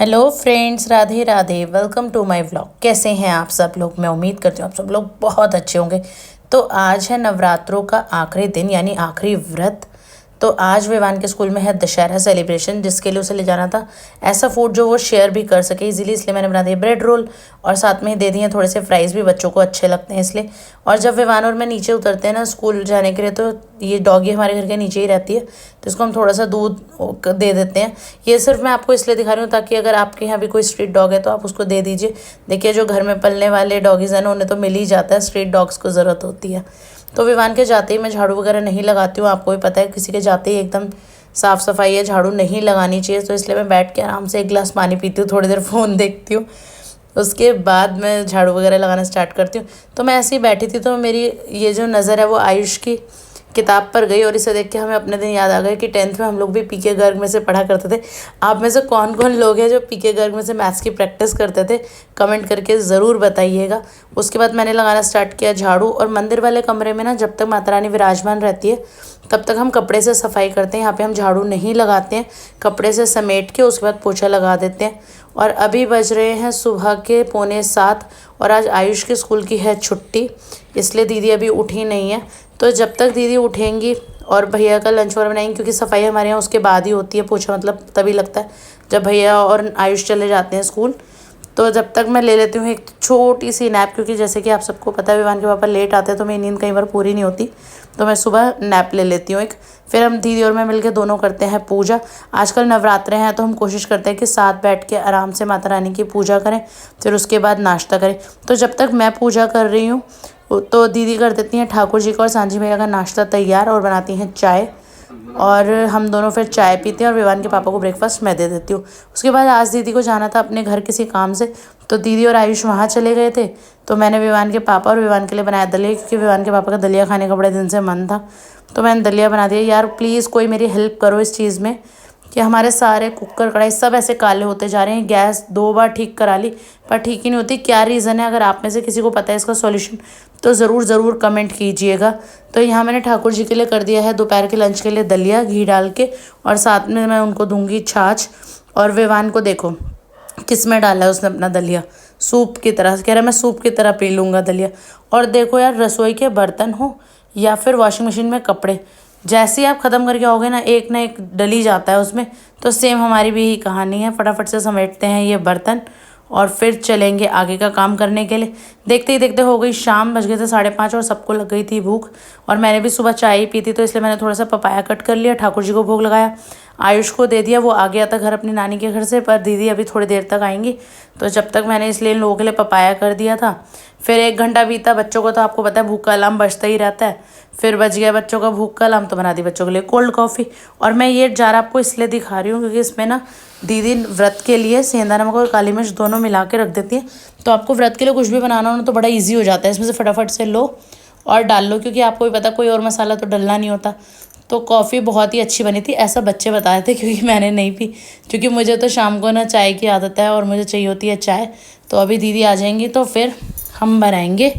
Hello friends, Radhe Radhe. Welcome to my vlog. कैसे हैं आप सब लोग? मैं उम्मीद करती हूँ आप सब लोग बहुत अच्छे होंगे। तो आज है नवरात्रों का आखिरी दिन यानी आखिरी व्रत। तो आज विवान के स्कूल में है दशहरा सेलिब्रेशन, जिसके लिए उसे ले जाना था ऐसा फूड जो वो शेयर भी कर सके इजीली। इसलिए मैंने बना दिया ब्रेड रोल और साथ में ही दे दिए थोड़े से फ्राइज़ भी, बच्चों को अच्छे लगते हैं इसलिए। और जब विवान और मैं नीचे उतरते हैं ना स्कूल जाने के लिए, तो ये डॉगी हमारे घर के नीचे ही रहती है, तो इसको हम थोड़ा सा दूध दे देते हैं। ये सिर्फ मैं आपको इसलिए दिखा रही हूँ ताकि अगर आपके यहाँ भी कोई स्ट्रीट डॉग है तो आप उसको दे दीजिए। देखिए, जो घर में पलने वाले डॉगीज़ हैं ना, उन्हें तो मिल ही जाता है, स्ट्रीट डॉग्स को ज़रूरत होती है। तो विवान के जाते ही मैं झाड़ू वगैरह नहीं लगाती हूँ, आपको भी पता है किसी के जाते ही एकदम साफ़ सफाई है, झाड़ू नहीं लगानी चाहिए। तो इसलिए मैं बैठ के आराम से एक गिलास पानी पीती हूँ, थोड़ी देर फ़ोन देखती हूँ, उसके बाद मैं झाड़ू वगैरह लगाना स्टार्ट करती हूँ। तो मैं ऐसे ही बैठी थी तो मेरी ये जो नज़र है वो आयुष की किताब पर गई और इसे देख के हमें अपने दिन याद आ गए कि 10th में हम लोग भी पीके गर्ग में से पढ़ा करते थे। आप में से कौन कौन लोग हैं जो पीके गर्ग में से मैथ्स की प्रैक्टिस करते थे? कमेंट करके ज़रूर बताइएगा। उसके बाद मैंने लगाना स्टार्ट किया झाड़ू, और मंदिर वाले कमरे में ना जब तक माता रानी विराजमान रहती है तब तक हम कपड़े से सफाई करते हैं। यहाँ पे हम झाड़ू नहीं लगाते हैं, कपड़े से समेट के उसके बाद पोछा लगा देते हैं। और अभी बज रहे हैं सुबह के 6:45 और आज आयुष के स्कूल की है छुट्टी, इसलिए दीदी अभी उठी नहीं है। तो जब तक दीदी उठेंगी और भैया का लंच वगैरह बनाएंगे, क्योंकि सफाई हमारे यहाँ उसके बाद ही होती है, पोछा मतलब तभी लगता है जब भैया और आयुष चले जाते हैं स्कूल। तो जब तक मैं ले लेती हूँ एक छोटी सी नैप, क्योंकि जैसे कि आप सबको पता है विवान के पापा लेट आते हैं तो मेरी नींद कई बार पूरी नहीं होती, तो मैं सुबह नैप ले लेती हूँ एक। फिर हम दीदी और मैं मिलकर दोनों करते हैं पूजा। आजकल नवरात्रे हैं तो हम कोशिश करते हैं कि साथ बैठ के आराम से माता रानी की पूजा करें, फिर उसके बाद नाश्ता करें। तो जब तक मैं पूजा कर रही हूँ तो दीदी कर देती हैं ठाकुर जी का और सांझी भैया का नाश्ता तैयार और बनाती हैं चाय, और हम दोनों फिर चाय पीते हैं और विवान के पापा को ब्रेकफास्ट मैं दे देती हूँ। उसके बाद आज दीदी को जाना था अपने घर किसी काम से, तो दीदी और आयुष वहाँ चले गए थे। तो मैंने विवान के पापा और विवान के लिए बनाया दलिया, क्योंकि विवान के पापा का दलिया खाने का बड़े दिन से मन था, तो मैंने दलिया बना दिया। यार प्लीज़ कोई मेरी हेल्प करो इस चीज़ में कि हमारे सारे कुकर कढ़ाई सब ऐसे काले होते जा रहे हैं। गैस 2 बार ठीक करा ली पर ठीक ही नहीं होती, क्या रीज़न है? अगर आप में से किसी को पता है इसका सॉल्यूशन तो ज़रूर कमेंट कीजिएगा। तो यहाँ मैंने ठाकुर जी के लिए कर दिया है दोपहर के लंच के लिए दलिया घी डाल के, और साथ में मैं उनको दूंगी छाछ। और विवान को देखो किस में डाला है उसने अपना दलिया, सूप की तरह, कह रहा है मैं सूप की तरह पी लूँगा दलिया। और देखो यार, रसोई के बर्तन हो या फिर वॉशिंग मशीन में कपड़े, जैसे ही आप ख़त्म करके आओगे ना एक डली जाता है उसमें। तो सेम हमारी भी यही कहानी है, फटाफट से समेटते हैं ये बर्तन और फिर चलेंगे आगे का काम करने के लिए। देखते ही देखते हो गई शाम, बज गए थे 5:30 और सबको लग गई थी भूख। और मैंने भी सुबह चाय ही पी थी, तो इसलिए मैंने थोड़ा सा पपाया कट कर लिया, ठाकुर जी को भोग लगाया, आयुष को दे दिया। वो आ गया था घर अपनी नानी के घर से, पर दीदी अभी थोड़ी देर तक आएंगी, तो जब तक मैंने इसलिए इन लोगों के लिए पपाया कर दिया था। फिर 1 घंटा बीता, बच्चों को तो आपको पता है भूख का अलार्म बजता ही रहता है। फिर बज गया बच्चों का भूख का अलार्म, तो बना दी बच्चों के लिए कोल्ड कॉफ़ी। और मैं ये जार आपको इसलिए दिखा रही हूँ क्योंकि इसमें ना दीदी व्रत के लिए सेंधा नमक और काली मिर्च दोनों मिला के रख देती है। तो आपको व्रत के लिए कुछ भी बनाना हो ना तो बड़ा ईजी हो जाता है, इसमें से फटाफट से लो और डाल लो, क्योंकि आपको भी पता कोई और मसाला तो डलना नहीं होता। तो कॉफ़ी बहुत ही अच्छी बनी थी, ऐसा बच्चे बताए थे, क्योंकि मैंने नहीं पी, क्योंकि मुझे तो शाम को ना चाय की आदत है और मुझे चाहिए होती है चाय। तो अभी दीदी आ जाएंगी तो फिर हम बनाएंगे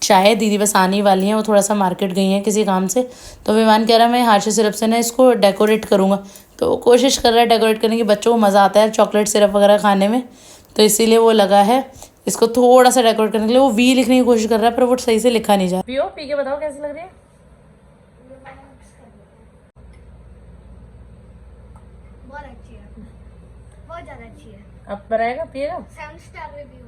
चाय। दीदी बस आने ही वाली हैं, वो थोड़ा सा मार्केट गई हैं किसी काम से। तो विमान कह रहा है मैं हार्शे सिरप से ना इसको डेकोरेट करूँगा, तो वो कोशिश कर रहा है डेकोरेट करने की। बच्चों को मज़ा आता है चॉकलेट सिरप वगैरह खाने में, तो इसीलिए वो लगा है इसको थोड़ा सा डेकोरेट करने के लिए। वो वी लिखने की कोशिश कर रहा है पर वो सही से लिखा नहीं जा रहा। पियो, पी के बताओ कैसी लग रही है। बहुत अच्छी है, बहुत ज़्यादा अच्छी है। अब बनाएगा पिएगा। 7 स्टार रिव्यू।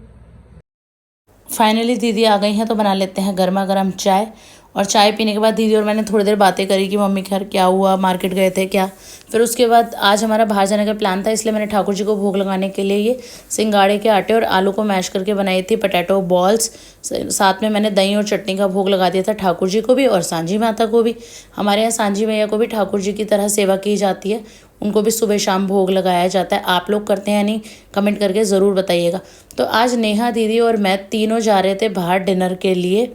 फाइनली दीदी आ गई हैं तो बना लेते हैं गर्मा गर्म चाय। और चाय पीने के बाद दीदी और मैंने थोड़ी देर बातें करी कि मम्मी खैर क्या हुआ, मार्केट गए थे क्या। फिर उसके बाद आज हमारा बाहर जाने का प्लान था, इसलिए मैंने ठाकुर जी को भोग लगाने के लिए ये सिंगाड़े के आटे और आलू को मैश करके बनाई थी पोटैटो बॉल्स। साथ में मैंने दही और चटनी का भोग लगा दिया था ठाकुर जी को भी और सांझी माता को भी। हमारे यहाँ सांझी मैया को भी ठाकुर जी की तरह सेवा की जाती है, उनको भी सुबह शाम भोग लगाया जाता है। आप लोग करते हैं नहीं, कमेंट करके ज़रूर बताइएगा। तो आज नेहा दीदी और मैं तीनों जा रहे थे बाहर डिनर के लिए,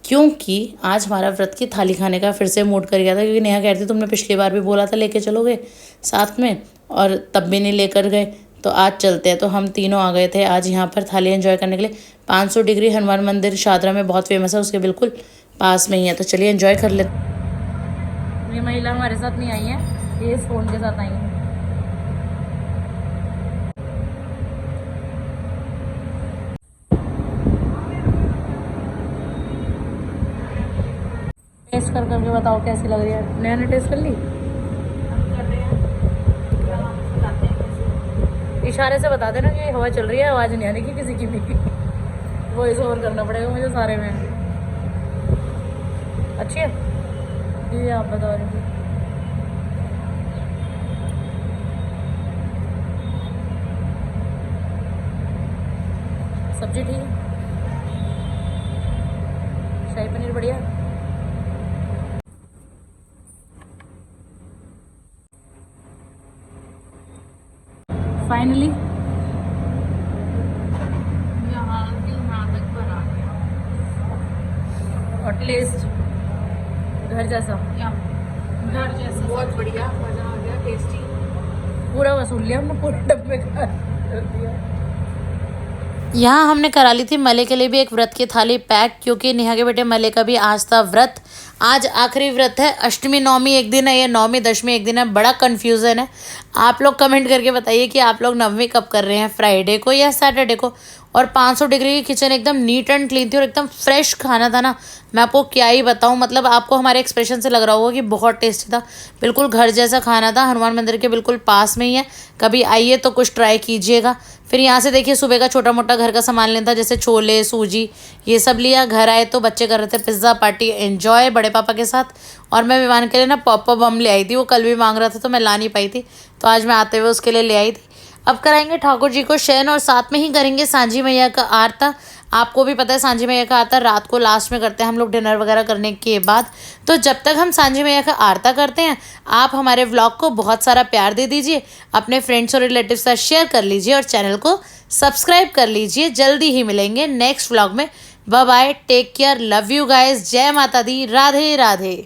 क्योंकि आज हमारा व्रत की थाली खाने का फिर से मूड कर गया था। क्योंकि नेहा कहती तुमने पिछली बार भी बोला था लेके चलोगे साथ में, और तब भी नहीं लेकर गए, तो आज चलते हैं। तो हम तीनों आ गए थे आज यहाँ पर थाली एंजॉय करने के लिए। 500 डिग्री हनुमान मंदिर शादरा में बहुत फेमस है, उसके बिल्कुल पास में ही है, तो चलिए एंजॉय कर लेते। ये महिला हमारे साथ नहीं आई है, ये स्टोन के साथ आई है। टेस्ट कर करके बताओ कैसी लग रही है। नया ने टेस्ट कर ली, कर रहे हैं, बताते हैं कैसे। इशारे से बता देना कि हवा चल रही है, आवाज़ नहीं आने की किसी की भी। वॉइस ओवर करना पड़ेगा मुझे सारे में। अच्छी है ये आप बता रहे थे। सब्जी ठीक है, शाही पनीर बढ़िया। फाइनली यहाँ तक बना गया और टेस्ट घर जैसा, घर जैसा, बहुत बढ़िया, मजा आ गया, टेस्टी। पूरा वसूल लिया हमने, पूरे डब्बे का कर दिया। यहाँ हमने करा ली थी मले के लिए भी एक व्रत की थाली पैक, क्योंकि नेहा के बेटे मले का भी आज था व्रत। आज आखिरी व्रत है, अष्टमी नवमी एक दिन है, ये नवमी दशमी एक दिन है। बड़ा कन्फ्यूज़न है। आप लोग कमेंट करके बताइए कि आप लोग नवमी कब कर रहे हैं, फ्राइडे को या सैटरडे को। और 500 डिग्री की किचन एकदम नीट एंड क्लीन थी और एकदम फ्रेश खाना था ना, मैं आपको क्या ही बताऊं। मतलब आपको हमारे एक्सप्रेशन से लग रहा होगा कि बहुत टेस्टी था, बिल्कुल घर जैसा खाना था। हनुमान मंदिर के बिल्कुल पास में ही है, कभी आइए तो कुछ ट्राई कीजिएगा। फिर यहाँ से देखिए सुबह का छोटा मोटा घर का सामान लेना था, जैसे छोले सूजी ये सब लिया। घर आए तो बच्चे कर रहे थे पिज़्ज़ा पार्टी एंजॉय बड़े पापा के साथ। और मैं विवान के लिए ना पॉपअप बम ले आई थी, वो कल भी मांग रहा था तो मैं ला नहीं पाई थी, तो आज मैं आते हुए उसके लिए ले आई थी। अब कराएंगे ठाकुर जी को शयन और साथ में ही करेंगे सांझी मैया का आरता। आपको भी पता है सांझी मैया का आरता रात को लास्ट में करते हैं हम लोग डिनर वगैरह करने के बाद। तो जब तक हम सांझी मैया का आरता करते हैं, आप हमारे व्लॉग को बहुत सारा प्यार दे दीजिए, अपने फ्रेंड्स और रिलेटिव के साथ शेयर कर लीजिए और चैनल को सब्सक्राइब कर लीजिए। जल्दी ही मिलेंगे नेक्स्ट व्लॉग में। Bye bye, take care, love you guys, जय माता दी, राधे राधे।